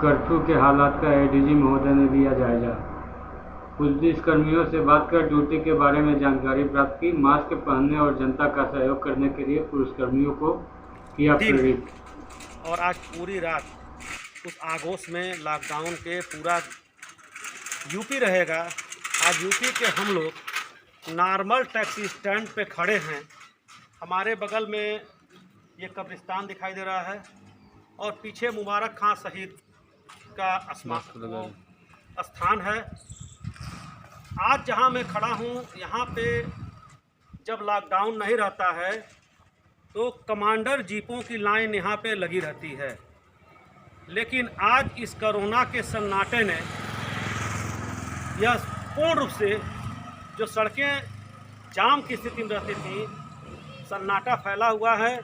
Curfew के हालात का एडीजी महोदय ने लिया जायजा। पुलिसकर्मियों से बात कर ड्यूटी के बारे में जानकारी प्राप्त की। मास्क पहनने और जनता का सहयोग करने के लिए पुलिसकर्मियों को किया दिन है प्रेरित। और आज पूरी रात उस आगोश में लॉकडाउन के पूरा यूपी रहेगा। आज यूपी के हम लोग नॉर्मल टैक्सी स्टैंड पे खड़े हैं। हमारे बगल में ये कब्रिस्तान दिखाई दे रहा है और पीछे मुबारक खां शहीद का स्थान है। आज जहां मैं खड़ा हूं यहाँ पे जब लॉकडाउन नहीं रहता है तो कमांडर जीपों की लाइन यहाँ पे लगी रहती है, लेकिन आज इस कोरोना के सन्नाटे ने यह पूर्ण रूप से जो सड़कें जाम की स्थिति में रहती थी, सन्नाटा फैला हुआ है।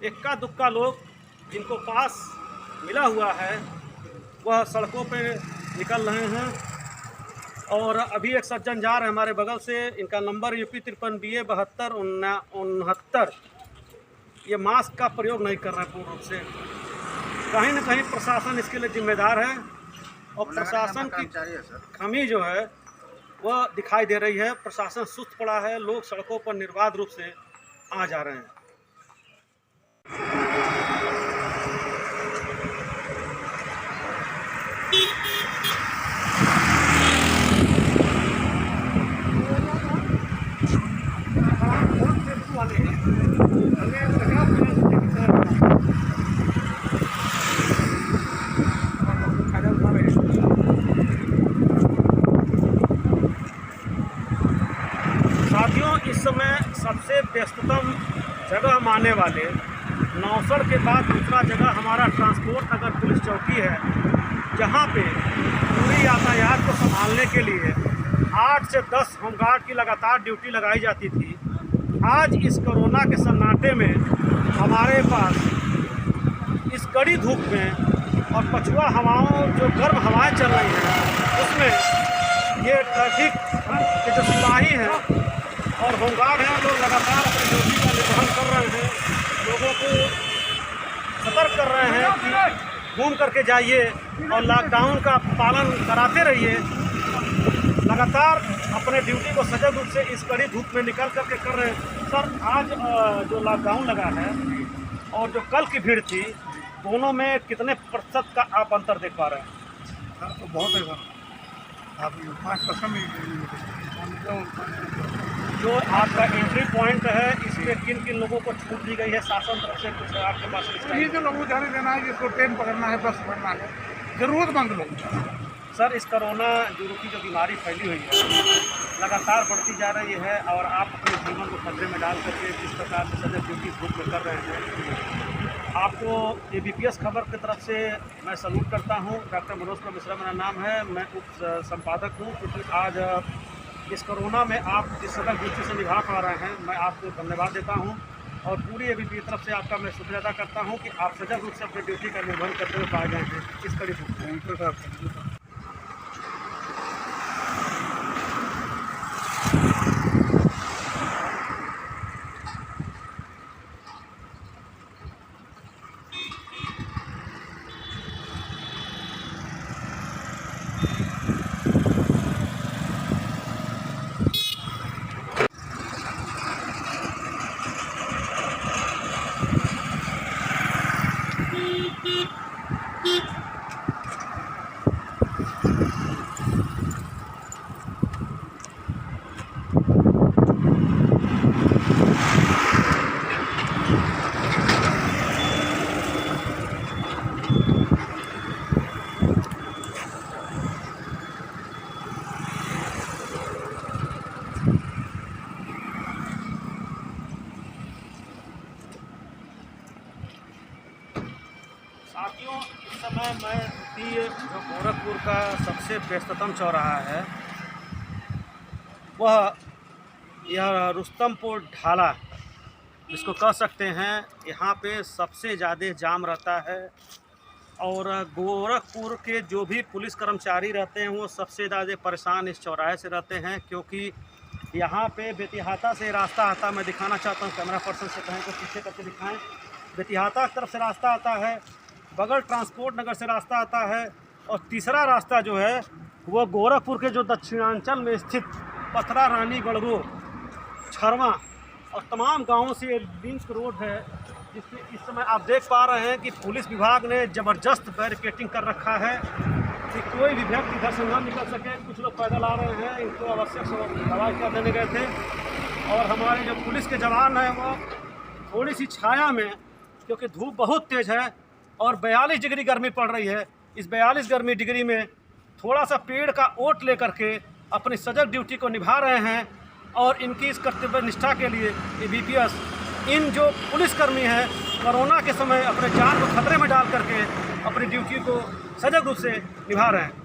इक्का दुक्का लोग जिनको पास मिला हुआ है वह सड़कों पे निकल रहे हैं। और अभी एक सज्जन जा रहे हैं हमारे बगल से, इनका नंबर UP 53 BA 7269। ये मास्क का प्रयोग नहीं कर रहे हैं पूर्ण रूप से। कहीं ना कहीं प्रशासन इसके लिए जिम्मेदार है और प्रशासन की कमी जो है वह दिखाई दे रही है। प्रशासन सुस्त पड़ा है, लोग सड़कों पर निर्बाध रूप से आ जा रहे हैं। साथियों, इस समय सबसे व्यस्ततम जगह मानने वाले नौसड़ के बाद दूसरा जगह हमारा ट्रांसपोर्ट नगर पुलिस चौकी है, जहां पे पूरी यातायात को संभालने के लिए 8 से 10 होमगार्ड की लगातार ड्यूटी लगाई जाती थी। आज इस कोरोना के सन्नाटे में हमारे पास इस कड़ी धूप में और पछुआ हवाओं जो गर्म हवाएं चल रही हैं उसमें ये ट्रैफिक के जो सिपाही हैं और होमगार्ड हैं, लोग लगातार अपनी ड्यूटी का निर्वहन कर रहे हैं। लोगों को सतर्क कर रहे हैं कि घूम करके जाइए और लॉकडाउन का पालन कराते रहिए। लगातार अपने ड्यूटी को सजग रूप से इस कड़ी धूप में निकल करके कर रहे हैं। सर, आज जो लॉकडाउन लगा है और जो कल की भीड़ थी, दोनों में कितने प्रतिशत का आप अंतर देख पा रहे हैं? सर, तो बहुत है सर, आप 5%। जो आपका एंट्री पॉइंट है इस पर किन किन लोगों को छूट दी गई है शासन तरफ से, कुछ आपके पास? ये जो लोगों को जाने देना है, जिसको ट्रेन पकड़ना है, बस पकड़ना है, जरूरतमंद लोग। सर, इस कोरोना की जो बीमारी फैली हुई है लगातार बढ़ती जा रही है और आप अपने जीवन को खतरे में डाल करके जिस प्रकार से सजग ड्यूटी ग्रुप में कर रहे हैं, आपको ABPS खबर की तरफ से मैं सल्यूट करता हूं। डॉक्टर मनोज मिश्रा मेरा नाम है, मैं उप संपादक हूं। क्योंकि आज इस कोरोना में आप जिस सजग ड्यूटी से निभा पा रहे हैं, मैं आपको धन्यवाद देता हूं और पूरी ABP की तरफ से आपका मैं शुक्रिया अदा करता हूं कि आप सजग रूप से अपनी ड्यूटी का निर्वहन करते हुए पाए गए हैं इस कड़ी धूप में। साथियों, इस समय मैं जो गोरखपुर का सबसे व्यस्ततम चौराहा है वह यह रुस्तमपुर ढाला जिसको कह सकते हैं, यहाँ पे सबसे ज़्यादा जाम रहता है। और गोरखपुर के जो भी पुलिस कर्मचारी रहते हैं वो सबसे ज़्यादा परेशान इस चौराहे से रहते हैं, क्योंकि यहाँ पे बेतिहाता से रास्ता आता, मैं दिखाना चाहता हूँ, कैमरा पर्सन से कहें तो पीछे करके दिखाएं। बेतिहाता की तरफ से रास्ता आता है, बगल ट्रांसपोर्ट नगर से रास्ता आता है, और तीसरा रास्ता जो है वो गोरखपुर के जो दक्षिणांचल में स्थित पथरा, रानी, गणगो, छरवा और तमाम गांवों से ये लिंक रोड है, जिसमें इस समय आप देख पा रहे हैं कि पुलिस विभाग ने ज़बरदस्त बैरिकेटिंग कर रखा है कि कोई भी व्यक्ति इधर से ना निकल सके। कुछ लोग पैदल आ रहे हैं, इनको आवश्यक दवाई क्या देने गए थे, और हमारे जो पुलिस के जवान हैं वो थोड़ी सी छाया में, क्योंकि धूप बहुत तेज़ है और 42 डिग्री गर्मी पड़ रही है, इस 42 गर्मी डिग्री में थोड़ा सा पेड़ का ओट लेकर के अपनी सजग ड्यूटी को निभा रहे हैं। और इनकी इस कर्तव्य निष्ठा के लिए ये बीपीएस, इन जो पुलिसकर्मी हैं, कोरोना के समय अपने जान को खतरे में डाल करके अपनी ड्यूटी को सजग रूप से निभा रहे हैं।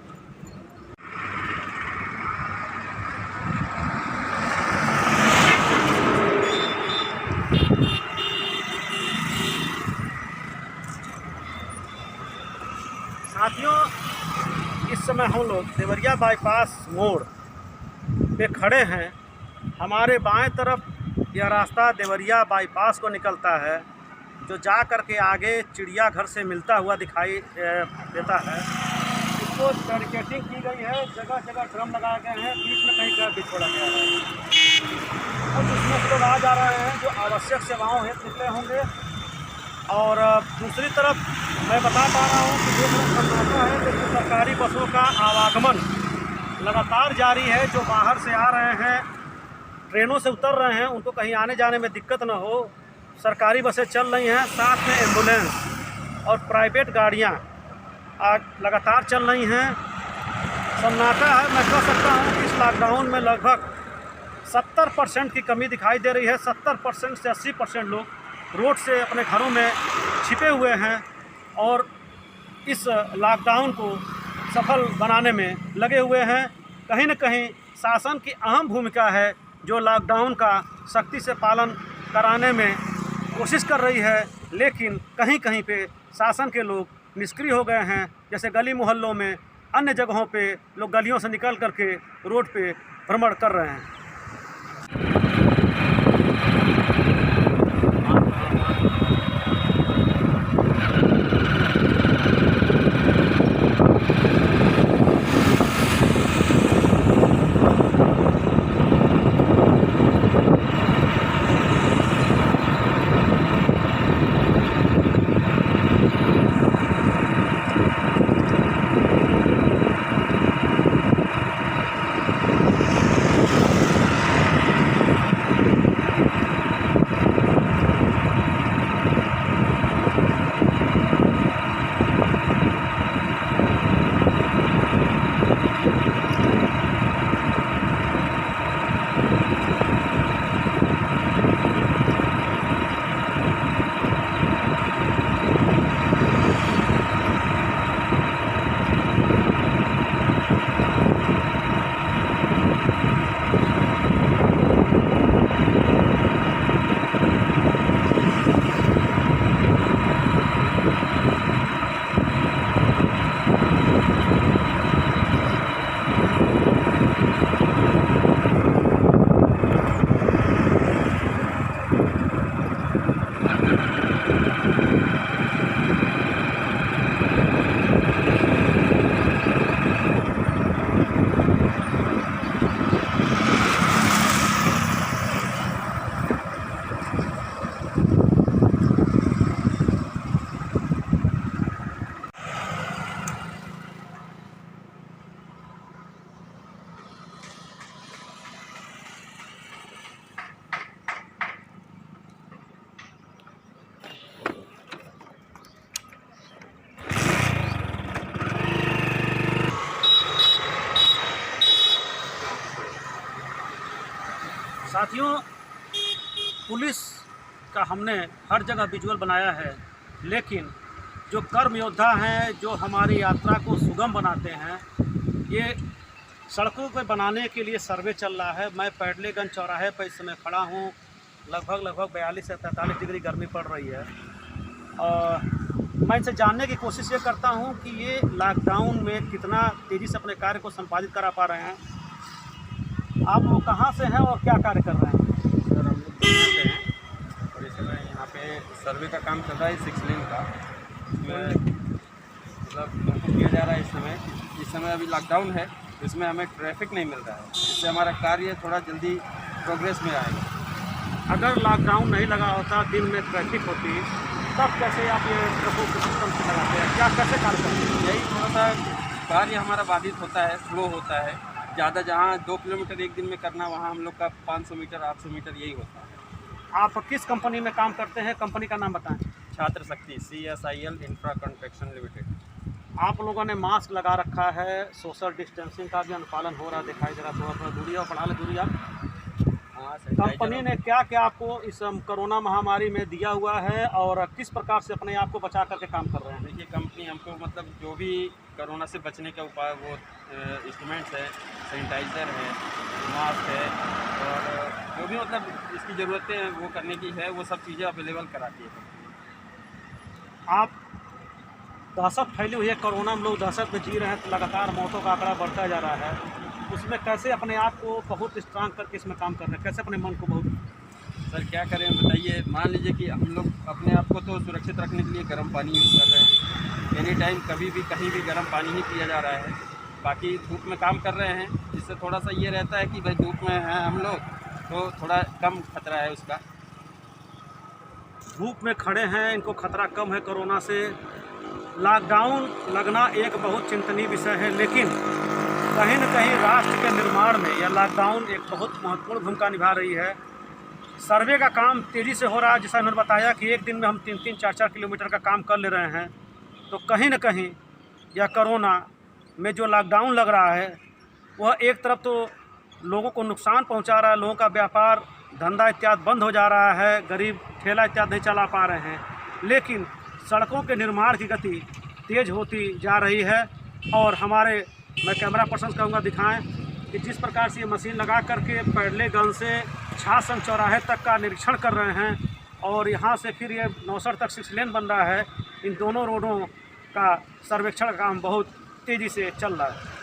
साथियों, इस समय हम लोग देवरिया बाईपास मोड़ पे खड़े हैं। हमारे बाएं तरफ यह रास्ता देवरिया बाईपास को निकलता है, जो जा कर के आगे चिड़ियाघर से मिलता हुआ दिखाई देता है। इसको बैरिकेटिंग की गई है, जगह जगह ड्रम लगाए गए हैं, बीच में कहीं गैप भी छोड़ा गया है। और उसमें लोग आ जा रहे हैं जो आवश्यक सेवाओं हेतु निकले होंगे। और दूसरी तरफ मैं बता पा रहा हूँ कि जो सन्नाटा है, तो सरकारी बसों का आवागमन लगातार जारी है। जो बाहर से आ रहे हैं, ट्रेनों से उतर रहे हैं, उनको कहीं आने जाने में दिक्कत न हो, सरकारी बसें चल रही हैं, साथ में एम्बुलेंस और प्राइवेट गाड़ियाँ आज लगातार चल रही हैं। सन्नाटा है। मैं कह सकता हूँ कि इस लॉकडाउन में लगभग 70% की कमी दिखाई दे रही है। 70% से 80% लोग रोड से अपने घरों में छिपे हुए हैं और इस लॉकडाउन को सफल बनाने में लगे हुए हैं। कहीं न कहीं शासन की अहम भूमिका है, जो लॉकडाउन का सख्ती से पालन कराने में कोशिश कर रही है, लेकिन कहीं कहीं पे शासन के लोग निष्क्रिय हो गए हैं। जैसे गली मोहल्लों में, अन्य जगहों पे लोग गलियों से निकल करके रोड पे भ्रमण कर रहे हैं। साथियों, पुलिस का हमने हर जगह विजुअल बनाया है, लेकिन जो कर्म योद्धा हैं, जो हमारी यात्रा को सुगम बनाते हैं, ये सड़कों पर बनाने के लिए सर्वे चल रहा है। मैं पैडलेगंज चौराहे पर इस समय खड़ा हूँ। लगभग 42 से 43 डिग्री गर्मी पड़ रही है। मैं इनसे जानने की कोशिश ये करता हूँ कि ये लॉकडाउन में कितना तेज़ी से अपने कार्य को संपादित करा पा रहे हैं। आप लोग कहाँ से हैं और क्या कार्य कर रहे हैं? सर, हम लोग दुनिया से हैं और इस समय यहाँ पे सर्वे का काम चल रहा है 6 लेन का। इसमें मतलब हमको किया जा रहा है इस समय अभी लॉकडाउन है, तो इसमें हमें ट्रैफिक नहीं मिल रहा है, इससे हमारा कार्य थोड़ा जल्दी प्रोग्रेस में आएगा। अगर लॉकडाउन नहीं लगा होता, दिन में ट्रैफिक होती, तब कैसे आप ये ट्रकों के सिस्टम से लगाते हैं, क्या कैसे कार्य करते हैं? यही थोड़ा सा कार्य हमारा बाधित होता है, स्लो होता है ज़्यादा। जहाँ 2 किलोमीटर एक दिन में करना, वहाँ हम लोग का 500 मीटर 800 मीटर यही होता है। आप किस कंपनी में काम करते हैं, कंपनी का नाम बताएं। छात्र शक्ति CSIL इंफ्रा कंस्ट्रक्शन लिमिटेड। आप लोगों ने मास्क लगा रखा है, सोशल डिस्टेंसिंग का भी अनुपालन हो रहा दिखाई दे रहा, थोड़ा दूरी और बढ़ा ले दूरी आप। हाँ, कंपनी ने क्या क्या आपको इस कोरोना महामारी में दिया हुआ है और किस प्रकार से अपने आप को बचा करके काम कर रहे हैं? देखिए, कंपनी हमको मतलब जो भी कोरोना से बचने का उपाय, वो इंस्ट्रूमेंट्स है, सैनिटाइज़र है, मास्क है, और जो भी मतलब इसकी ज़रूरतें हैं वो करने की है, वो सब चीज़ें अवेलेबल कराती है। आप दहशत फैली हुई है, कोरोना में लोग दहशत में जी रहे हैं, तो लगातार मौतों का आंकड़ा बढ़ता जा रहा है, उसमें कैसे अपने आप को बहुत स्ट्रांग करके इसमें काम कर रहे हैं, कैसे अपने मन को बहुत? सर क्या करें बताइए। मान लीजिए कि हम लोग अपने आप को तो सुरक्षित रखने के लिए गर्म पानी यूज़ कर रहे हैं, एनी टाइम कभी भी कहीं भी गर्म पानी ही पिया जा रहा है। बाकी धूप में काम कर रहे हैं, जिससे थोड़ा सा ये रहता है कि भाई धूप में हैं हम लोग, तो थोड़ा कम खतरा है उसका। धूप में खड़े हैं, इनको खतरा कम है कोरोना से। लॉकडाउन लगना एक बहुत चिंतनीय विषय है, लेकिन कहीं न कहीं राष्ट्र के निर्माण में यह लॉकडाउन एक बहुत महत्वपूर्ण भूमिका निभा रही है। सर्वे का काम तेज़ी से हो रहा है, जैसा उन्होंने बताया कि एक दिन में हम 3-3, 4-4 किलोमीटर का काम कर ले रहे हैं। तो कहीं न कहीं यह कोरोना में जो लॉकडाउन लग रहा है, वह एक तरफ तो लोगों को नुकसान पहुंचा रहा है, लोगों का व्यापार धंधा इत्यादि बंद हो जा रहा है, गरीब ठेला इत्यादि नहीं चला पा रहे हैं, लेकिन सड़कों के निर्माण की गति तेज़ होती जा रही है। और हमारे, मैं कैमरा पर्सन कहूँगा दिखाएं कि जिस प्रकार से ये मशीन लगा करके पैडलेगंज से छासन चौराहे तक का निरीक्षण कर रहे हैं, और यहाँ से फिर ये नौसर तक 6 लेन बन रहा है, इन दोनों रोडों का सर्वेक्षण का काम बहुत तेज़ी से चल रहा है।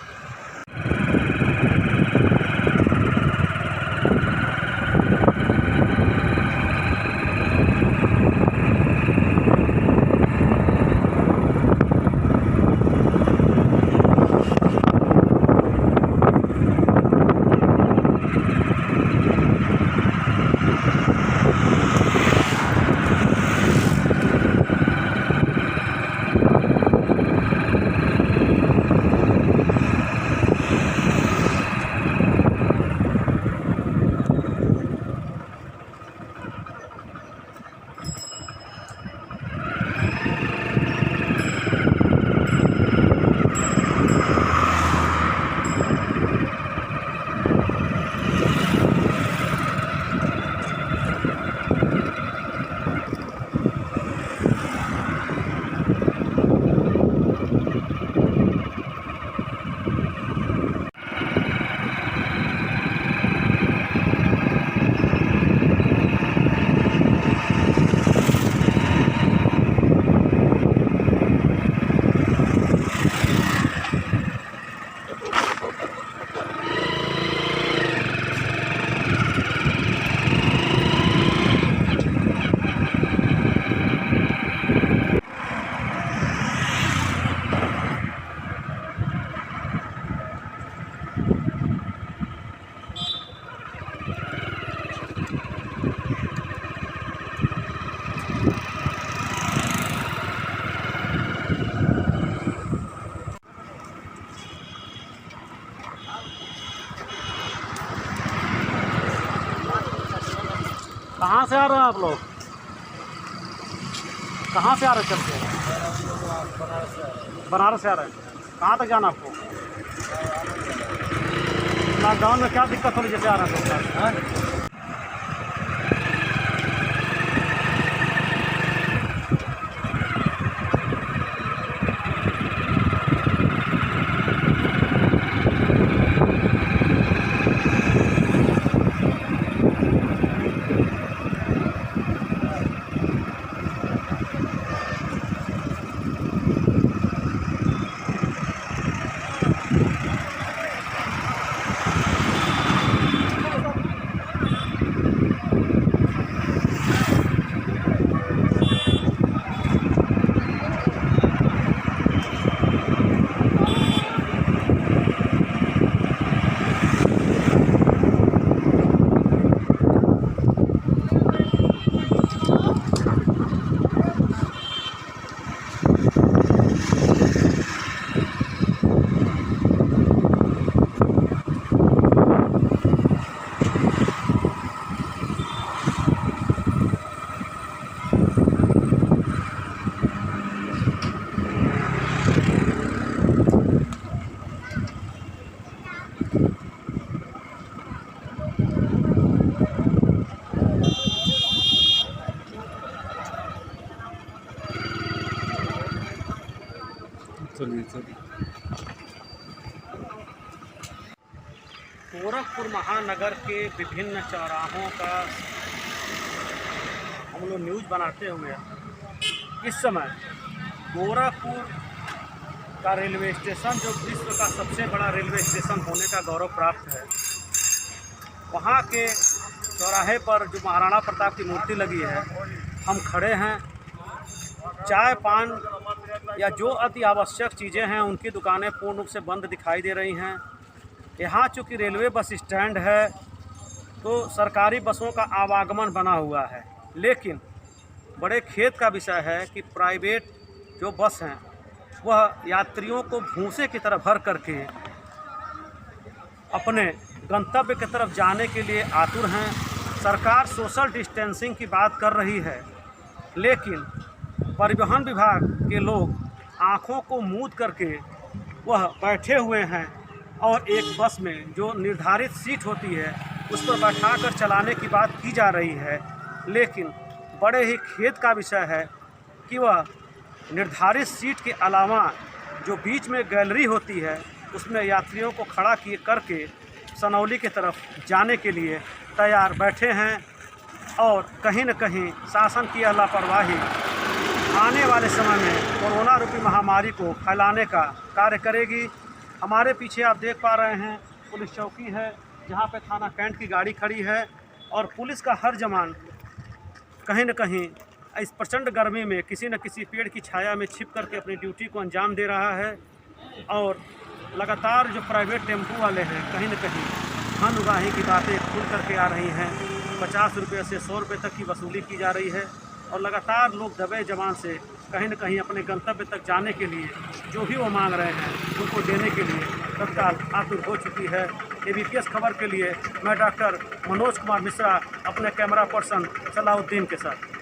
कहाँ से आ रहे हैं आप लोग? कहाँ से आ रहे हैं चल के? बनारस से आ रहे हैं। कहाँ तक जाना आपको? लॉकडाउन में क्या दिक्कत हो रही जैसे आ रहे हैं? गोरखपुर महानगर के विभिन्न चौराहों का हम लोग न्यूज़ बनाते हुए इस समय गोरखपुर का रेलवे स्टेशन, जो विश्व का सबसे बड़ा रेलवे स्टेशन होने का गौरव प्राप्त है, वहाँ के चौराहे पर जो महाराणा प्रताप की मूर्ति लगी है, हम खड़े हैं। चाय पान या जो अति आवश्यक चीज़ें हैं उनकी दुकानें पूर्ण रूप से बंद दिखाई दे रही हैं। यहाँ चूँकि रेलवे बस स्टैंड है तो सरकारी बसों का आवागमन बना हुआ है, लेकिन बड़े खेद का विषय है कि प्राइवेट जो बस हैं वह यात्रियों को भूसे की तरह भर करके अपने गंतव्य की तरफ जाने के लिए आतुर हैं। सरकार सोशल डिस्टेंसिंग की बात कर रही है, लेकिन परिवहन विभाग के लोग आँखों को मूंद करके वह बैठे हुए हैं और एक बस में जो निर्धारित सीट होती है उस पर बैठाकर चलाने की बात की जा रही है, लेकिन बड़े ही खेद का विषय है कि वह निर्धारित सीट के अलावा जो बीच में गैलरी होती है उसमें यात्रियों को खड़ा किए करके सनौली की तरफ जाने के लिए तैयार बैठे हैं। और कहीं न कहीं शासन की यह लापरवाही आने वाले समय में कोरोना रूपी महामारी को फैलाने का कार्य करेगी। हमारे पीछे आप देख पा रहे हैं पुलिस चौकी है, जहाँ पे थाना कैंट की गाड़ी खड़ी है और पुलिस का हर जवान कहीं न कहीं इस प्रचंड गर्मी में किसी न किसी पेड़ की छाया में छिप करके अपनी ड्यूटी को अंजाम दे रहा है। और लगातार जो प्राइवेट टेम्पो वाले हैं कहीं न कहीं धन उगाही की बातें खुल करके आ रही हैं। 50 रुपये से 100 रुपये तक की वसूली की जा रही है और लगातार लोग दबे जवान से कहीं न कहीं अपने गंतव्य तक जाने के लिए जो भी वो मांग रहे हैं उनको देने के लिए तत्काल आतुर हो चुकी है। ABPS खबर के लिए मैं डॉक्टर मनोज कुमार मिश्रा अपने कैमरा पर्सन सलाउद्दीन के साथ।